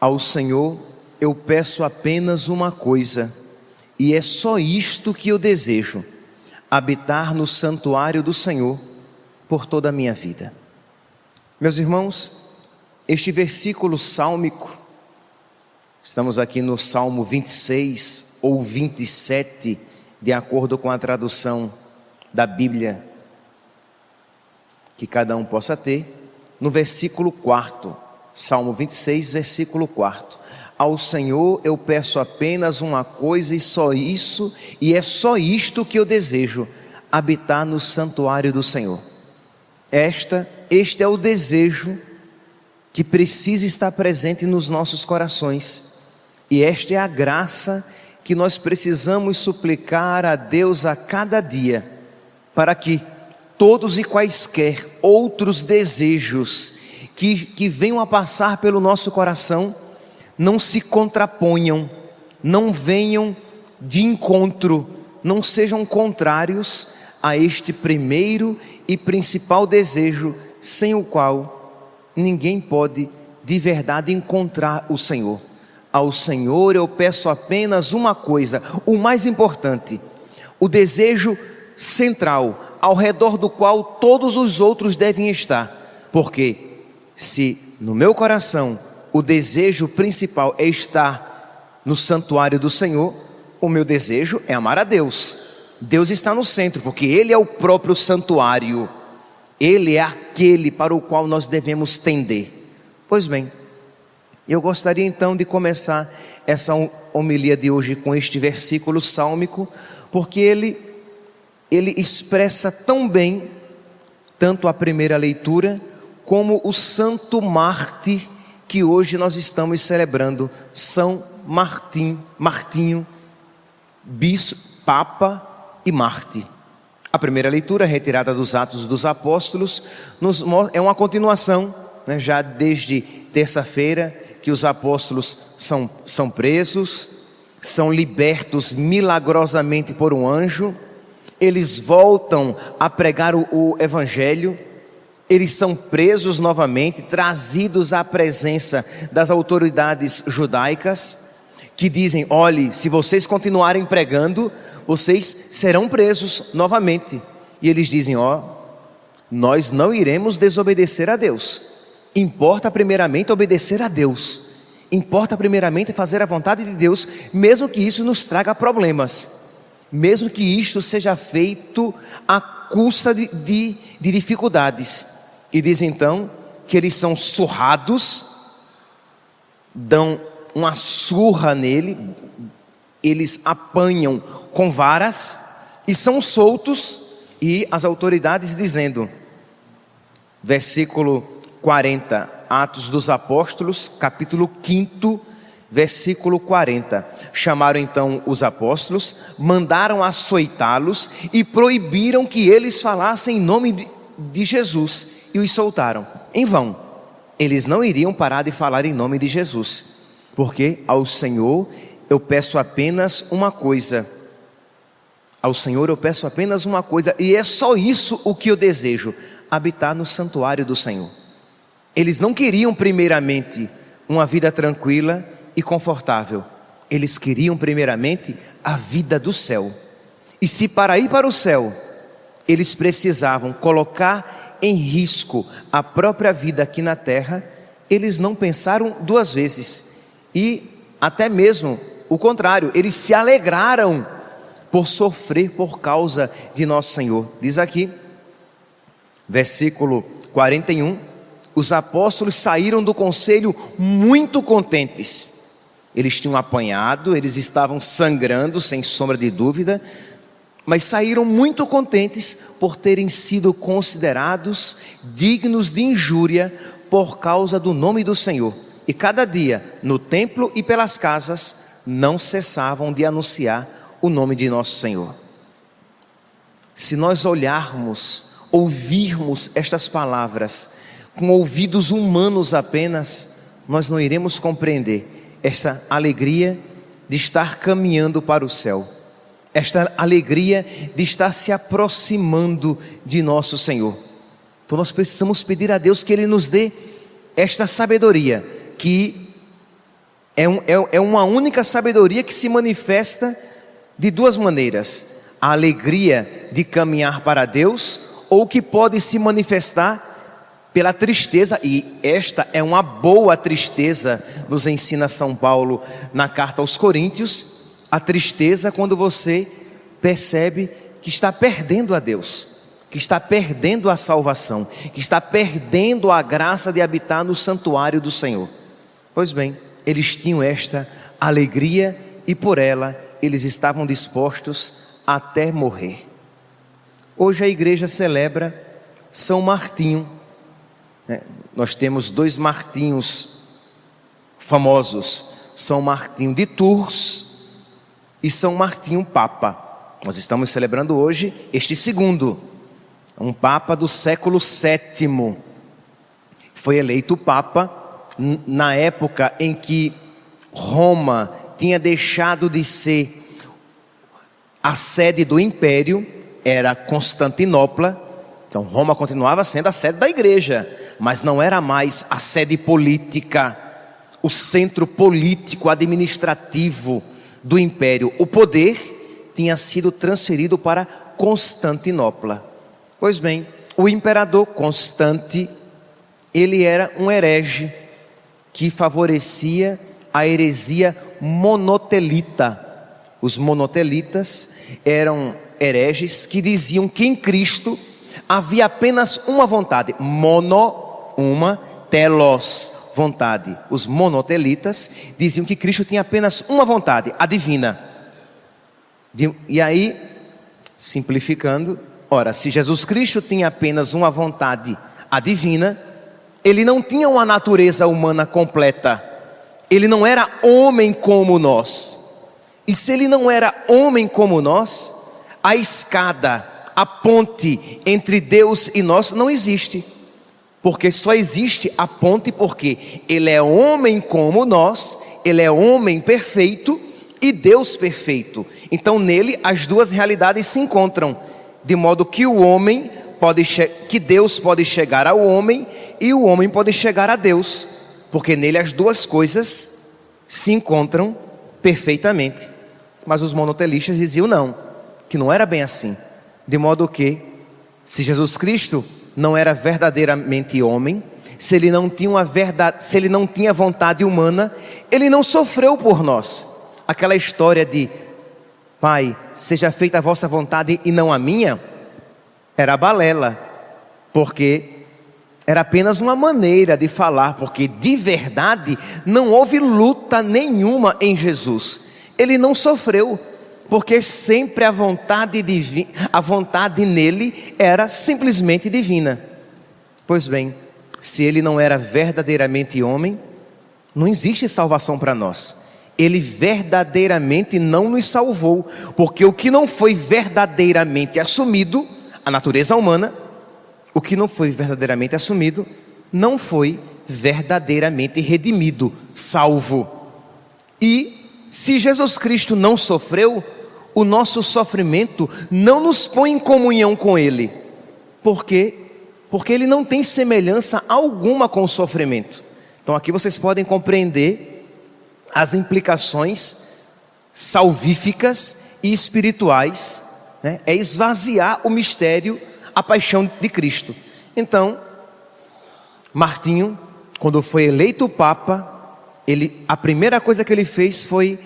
Ao Senhor eu peço apenas uma coisa, e é só isto que eu desejo: habitar no santuário do Senhor por toda a minha vida. Meus irmãos, este versículo sálmico, estamos aqui no Salmo 26 ou 27, de acordo com a tradução da Bíblia que cada um possa ter, no versículo 4, Salmo 26, versículo 4. Ao Senhor eu peço apenas uma coisa, e só isso, e é só isto que eu desejo: habitar no santuário do Senhor. Este é o desejo que precisa estar presente nos nossos corações, e esta é a graça que nós precisamos suplicar a Deus a cada dia, para que todos e quaisquer outros desejos que venham a passar pelo nosso coração não se contraponham, não venham de encontro, não sejam contrários a este primeiro e principal desejo, sem o qual ninguém pode de verdade encontrar o Senhor. Ao Senhor eu peço apenas uma coisa, o mais importante, o desejo central, ao redor do qual todos os outros devem estar. Porque se no meu coração o desejo principal é estar no santuário do Senhor, o meu desejo é amar a Deus. Deus está no centro, porque Ele é o próprio santuário, Ele é aquele para o qual nós devemos tender. Pois bem, eu gostaria então de começar essa homilia de hoje com este versículo sálmico, porque ele expressa tão bem, tanto a primeira leitura, como o santo mártir que hoje nós estamos celebrando, São Martinho, bispo, papa e mártir. A primeira leitura, retirada dos Atos dos Apóstolos, é uma continuação, né, já desde terça-feira, que os apóstolos são presos, são libertos milagrosamente por um anjo, eles voltam a pregar o Evangelho, eles são presos novamente, trazidos à presença das autoridades judaicas, que dizem: olhe, se vocês continuarem pregando, vocês serão presos novamente. E eles dizem: nós não iremos desobedecer a Deus. Importa primeiramente obedecer a Deus, importa primeiramente fazer a vontade de Deus, mesmo que isso nos traga problemas, mesmo que isto seja feito à custa de dificuldades. E diz então que eles são surrados, dão uma surra nele, eles apanham com varas e são soltos, e as autoridades dizendo, versículo 40, Atos dos Apóstolos, capítulo 5, versículo 40. Chamaram então os apóstolos, mandaram açoitá-los e proibiram que eles falassem em nome de Jesus, e os soltaram. Em vão, eles não iriam parar de falar em nome de Jesus, porque ao Senhor eu peço apenas uma coisa. Ao Senhor eu peço apenas uma coisa, e é só isso o que eu desejo: habitar no santuário do Senhor. Eles não queriam primeiramente uma vida tranquila e confortável, eles queriam primeiramente a vida do céu. E se para ir para o céu eles precisavam colocar em risco a própria vida aqui na terra, eles não pensaram duas vezes, e até mesmo o contrário, eles se alegraram por sofrer por causa de nosso Senhor. Diz aqui, versículo 41, os apóstolos saíram do conselho muito contentes. Eles tinham apanhado, eles estavam sangrando, sem sombra de dúvida, mas saíram muito contentes por terem sido considerados dignos de injúria por causa do nome do Senhor. E cada dia, no templo e pelas casas, não cessavam de anunciar o nome de nosso Senhor. Se nós olharmos, ouvirmos estas palavras com ouvidos humanos apenas, nós não iremos compreender esta alegria de estar caminhando para o céu, esta alegria de estar se aproximando de nosso Senhor. Então nós precisamos pedir a Deus que Ele nos dê esta sabedoria, que É uma única sabedoria que se manifesta de duas maneiras: a alegria de caminhar para Deus, ou que pode se manifestar pela tristeza, e esta é uma boa tristeza, nos ensina São Paulo na carta aos Coríntios. A tristeza quando você percebe que está perdendo a Deus, que está perdendo a salvação, que está perdendo a graça de habitar no santuário do Senhor. Pois bem, eles tinham esta alegria e por ela eles estavam dispostos até morrer. Hoje a igreja celebra São Martinho. Nós temos dois Martinhos famosos, São Martinho de Tours e São Martinho Papa. Nós estamos celebrando hoje este segundo, um Papa do século VII. Foi eleito Papa na época em que Roma tinha deixado de ser a sede do império, era Constantinopla. Então Roma continuava sendo a sede da igreja, mas não era mais a sede política, o centro político administrativo do império. O poder tinha sido transferido para Constantinopla. Pois bem, o imperador Constante, ele era um herege que favorecia a heresia monotelita. Os monotelitas eram hereges que diziam que em Cristo havia apenas uma vontade, uma, telos, vontade. Os monotelitas diziam que Cristo tinha apenas uma vontade, a divina. E aí, simplificando, ora, se Jesus Cristo tinha apenas uma vontade, a divina, ele não tinha uma natureza humana completa. Ele não era homem como nós. E se ele não era homem como nós, a escada, a ponte entre Deus e nós não existe. Porque só existe a ponte porque ele é homem como nós, ele é homem perfeito e Deus perfeito. Então nele as duas realidades se encontram, de modo que que Deus pode chegar ao homem e o homem pode chegar a Deus, porque nele as duas coisas se encontram perfeitamente. Mas os monotelistas diziam não, que não era bem assim. De modo que, se Jesus Cristo não era verdadeiramente homem, se ele não tinha vontade humana, ele não sofreu por nós. Aquela história de Pai, seja feita a vossa vontade e não a minha, era balela, porque era apenas uma maneira de falar, porque de verdade não houve luta nenhuma em Jesus. Ele não sofreu, porque sempre a vontade nele era simplesmente divina. Pois bem, se ele não era verdadeiramente homem, não existe salvação para nós. Ele verdadeiramente não nos salvou, porque o que não foi verdadeiramente assumido, a natureza humana, o que não foi verdadeiramente assumido, não foi verdadeiramente redimido, salvo. E se Jesus Cristo não sofreu, o nosso sofrimento não nos põe em comunhão com Ele. Por quê? Porque Ele não tem semelhança alguma com o sofrimento. Então aqui vocês podem compreender as implicações salvíficas e espirituais, né? É esvaziar o mistério, a paixão de Cristo. Então, Martinho, quando foi eleito Papa, a primeira coisa que ele fez foi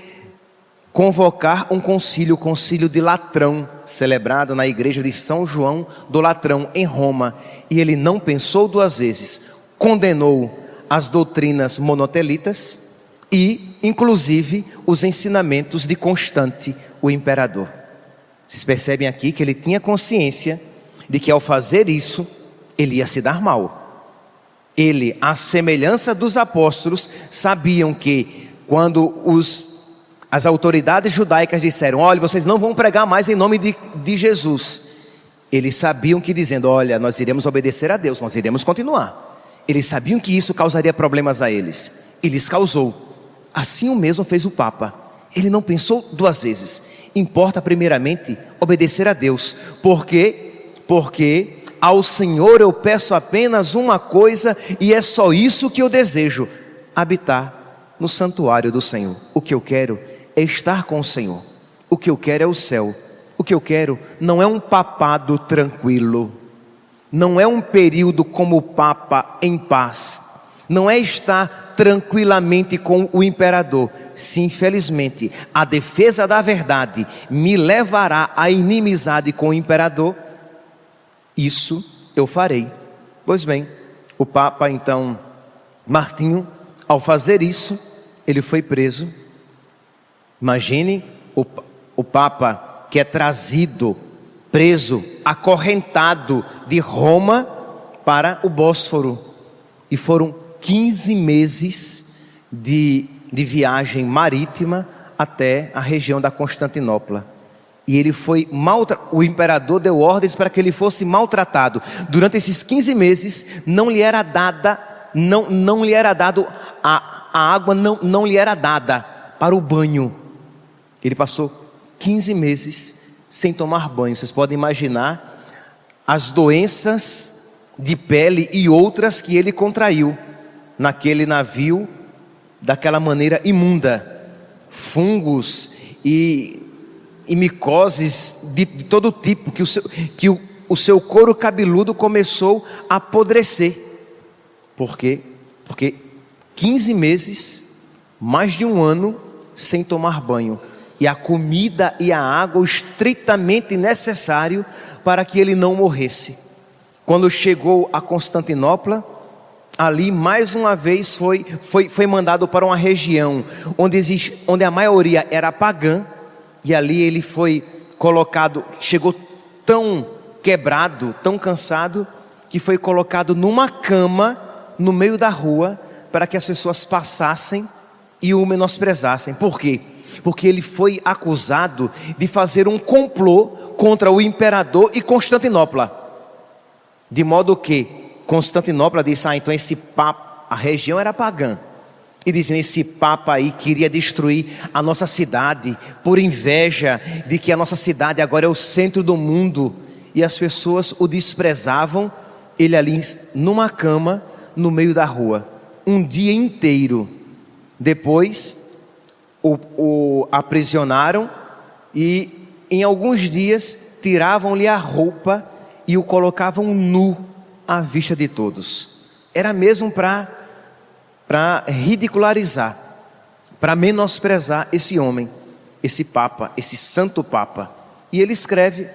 convocar um concílio, o concílio de Latrão, celebrado na igreja de São João do Latrão, em Roma. E ele não pensou duas vezes, condenou as doutrinas monotelitas e, inclusive, os ensinamentos de Constante, o imperador. Vocês percebem aqui que ele tinha consciência de que ao fazer isso, ele ia se dar mal. Ele, à semelhança dos apóstolos, sabiam que quando as autoridades judaicas disseram, olha, vocês não vão pregar mais em nome de Jesus, eles sabiam que dizendo, olha, nós iremos obedecer a Deus, nós iremos continuar. Eles sabiam que isso causaria problemas a eles, e lhes causou. Assim o mesmo fez o Papa. Ele não pensou duas vezes. Importa primeiramente obedecer a Deus. Por quê? Porque ao Senhor eu peço apenas uma coisa, e é só isso que eu desejo: habitar no santuário do Senhor. O que eu quero é estar com o Senhor. O que eu quero é o céu. O que eu quero não é um papado tranquilo. Não é um período como Papa em paz. Não é estar tranquilamente com o imperador. Se infelizmente a defesa da verdade me levará à inimizade com o imperador, isso eu farei. Pois bem, o Papa então, Martinho, ao fazer isso, ele foi preso. Imagine o Papa que é trazido, preso, acorrentado de Roma para o Bósforo. E foram 15 meses de viagem marítima até a região da Constantinopla. E ele foi o imperador deu ordens para que ele fosse maltratado. Durante esses 15 meses não lhe era dada, não lhe era dado a água, não lhe era dada para o banho. Ele passou 15 meses sem tomar banho. Vocês podem imaginar as doenças de pele e outras que ele contraiu naquele navio, daquela maneira imunda, fungos e micoses de todo tipo, que o seu couro cabeludo começou a apodrecer. Por quê? Porque 15 meses, mais de um ano, sem tomar banho, e a comida e a água estritamente necessário para que ele não morresse. Quando chegou a Constantinopla, ali mais uma vez foi mandado para uma região onde a maioria era pagã, e ali ele foi colocado, chegou tão quebrado, tão cansado, que foi colocado numa cama no meio da rua, para que as pessoas passassem e o menosprezassem. Por quê? Porque ele foi acusado de fazer um complô contra o imperador e Constantinopla. De modo que Constantinopla disse: então esse papa, a região era pagã, e diziam: esse papa aí queria destruir a nossa cidade, por inveja de que a nossa cidade agora é o centro do mundo. E as pessoas o desprezavam, ele ali numa cama, no meio da rua, um dia inteiro. Depois o aprisionaram e em alguns dias tiravam-lhe a roupa e o colocavam nu à vista de todos. Era mesmo para ridicularizar, para menosprezar esse homem, esse Papa, esse santo Papa. E ele escreve,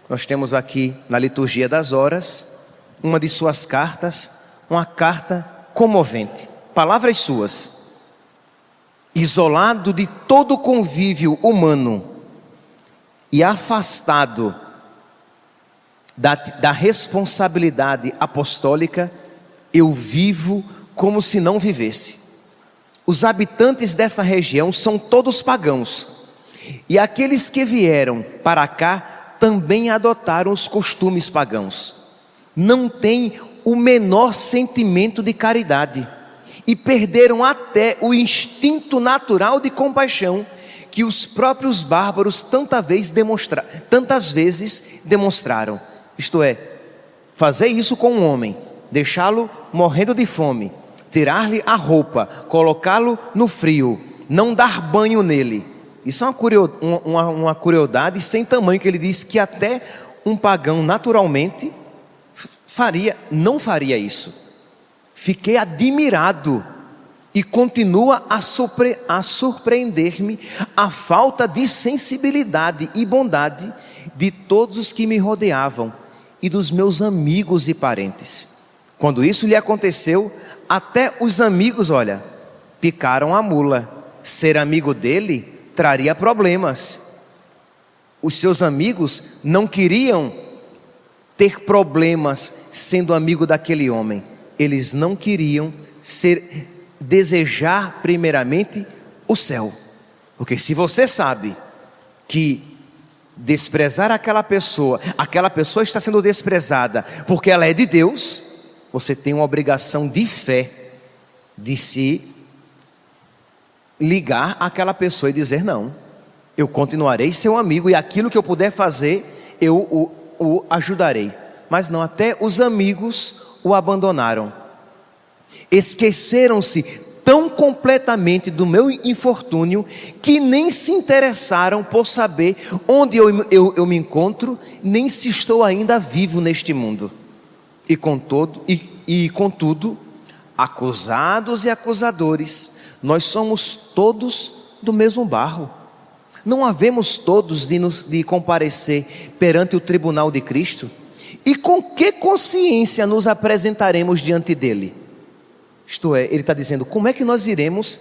nós temos aqui na liturgia das horas, uma de suas cartas, uma carta comovente, palavras suas: isolado de todo convívio humano e afastado da responsabilidade apostólica, eu vivo como se não vivesse. Os habitantes desta região são todos pagãos, e aqueles que vieram para cá também adotaram os costumes pagãos. Não têm o menor sentimento de caridade e perderam até o instinto natural de compaixão que os próprios bárbaros tantas vezes demonstraram. Isto é, fazer isso com um homem, deixá-lo morrendo de fome, tirar-lhe a roupa, colocá-lo no frio, não dar banho nele. Isso é uma crueldade sem tamanho, que ele diz que até um pagão naturalmente não faria isso. Fiquei admirado e continua a surpreender-me a falta de sensibilidade e bondade de todos os que me rodeavam e dos meus amigos e parentes. Quando isso lhe aconteceu, até os amigos, picaram a mula. Ser amigo dele traria problemas. Os seus amigos não queriam ter problemas sendo amigo daquele homem. Eles não queriam desejar primeiramente o céu. Porque se você sabe que desprezar aquela pessoa está sendo desprezada porque ela é de Deus, você tem uma obrigação de fé de se ligar àquela pessoa e dizer: não, eu continuarei seu amigo, e aquilo que eu puder fazer, eu o ajudarei. Mas não, até os amigos o abandonaram. Esqueceram-se tão completamente do meu infortúnio que nem se interessaram por saber onde eu me encontro, nem se estou ainda vivo neste mundo. E contudo, acusados e acusadores, nós somos todos do mesmo barro. Não havemos todos de comparecer perante o tribunal de Cristo? E com que consciência nos apresentaremos diante dele? Isto é, ele está dizendo, como é que nós iremos,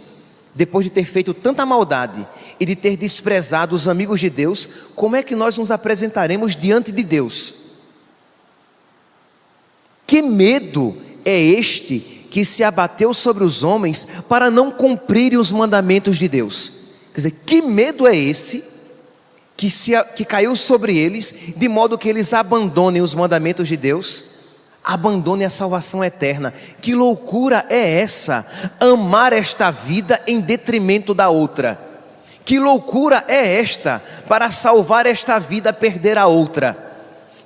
depois de ter feito tanta maldade e de ter desprezado os amigos de Deus, como é que nós nos apresentaremos diante de Deus? Que medo é este que se abateu sobre os homens para não cumprirem os mandamentos de Deus? Quer dizer, que medo é esse que caiu sobre eles, de modo que eles abandonem os mandamentos de Deus, abandonem a salvação eterna? Que loucura é essa? Amar esta vida em detrimento da outra. Que loucura é esta? Para salvar esta vida, perder a outra.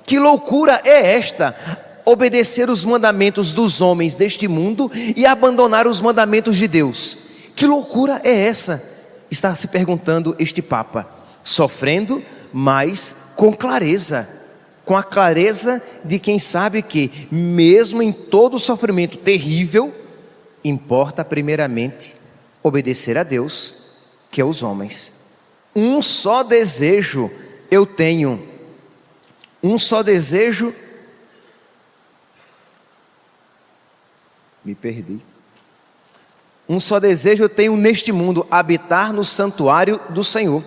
Que loucura é esta? Obedecer os mandamentos dos homens deste mundo e abandonar os mandamentos de Deus. Que loucura é essa? Está se perguntando este Papa, sofrendo, mas com clareza, com a clareza de quem sabe que, mesmo em todo o sofrimento terrível, importa primeiramente obedecer a Deus, que é os homens. Um só desejo eu tenho, um só desejo, me perdi. Um só desejo eu tenho neste mundo, habitar no santuário do Senhor.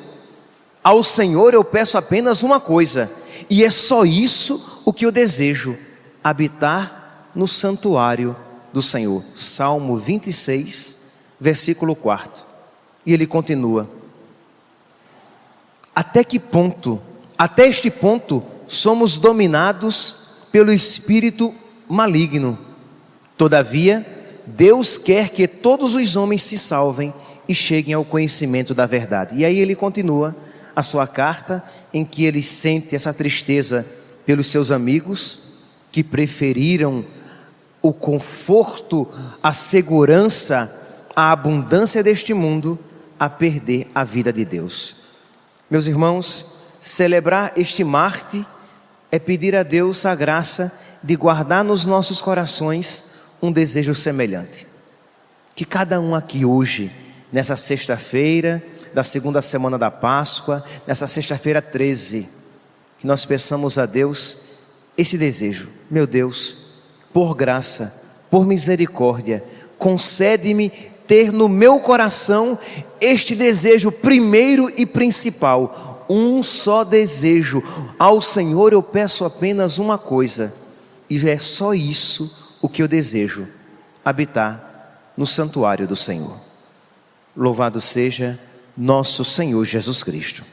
Ao Senhor eu peço apenas uma coisa, e é só isso o que eu desejo: habitar no santuário do Senhor. Salmo 26, versículo 4. E ele continua: até este ponto somos dominados pelo espírito maligno. Todavia, Deus quer que todos os homens se salvem e cheguem ao conhecimento da verdade. E aí ele continua a sua carta, em que ele sente essa tristeza pelos seus amigos, que preferiram o conforto, a segurança, a abundância deste mundo, a perder a vida de Deus. Meus irmãos, celebrar este Marte é pedir a Deus a graça de guardar nos nossos corações um desejo semelhante. Que cada um aqui hoje, nessa sexta-feira da segunda semana da Páscoa, nessa sexta-feira 13, que nós peçamos a Deus esse desejo: meu Deus, por graça, por misericórdia, concede-me ter no meu coração este desejo primeiro e principal, um só desejo. Ao Senhor eu peço apenas uma coisa, e é só isso o que eu desejo: habitar no santuário do Senhor. Louvado seja nosso Senhor Jesus Cristo.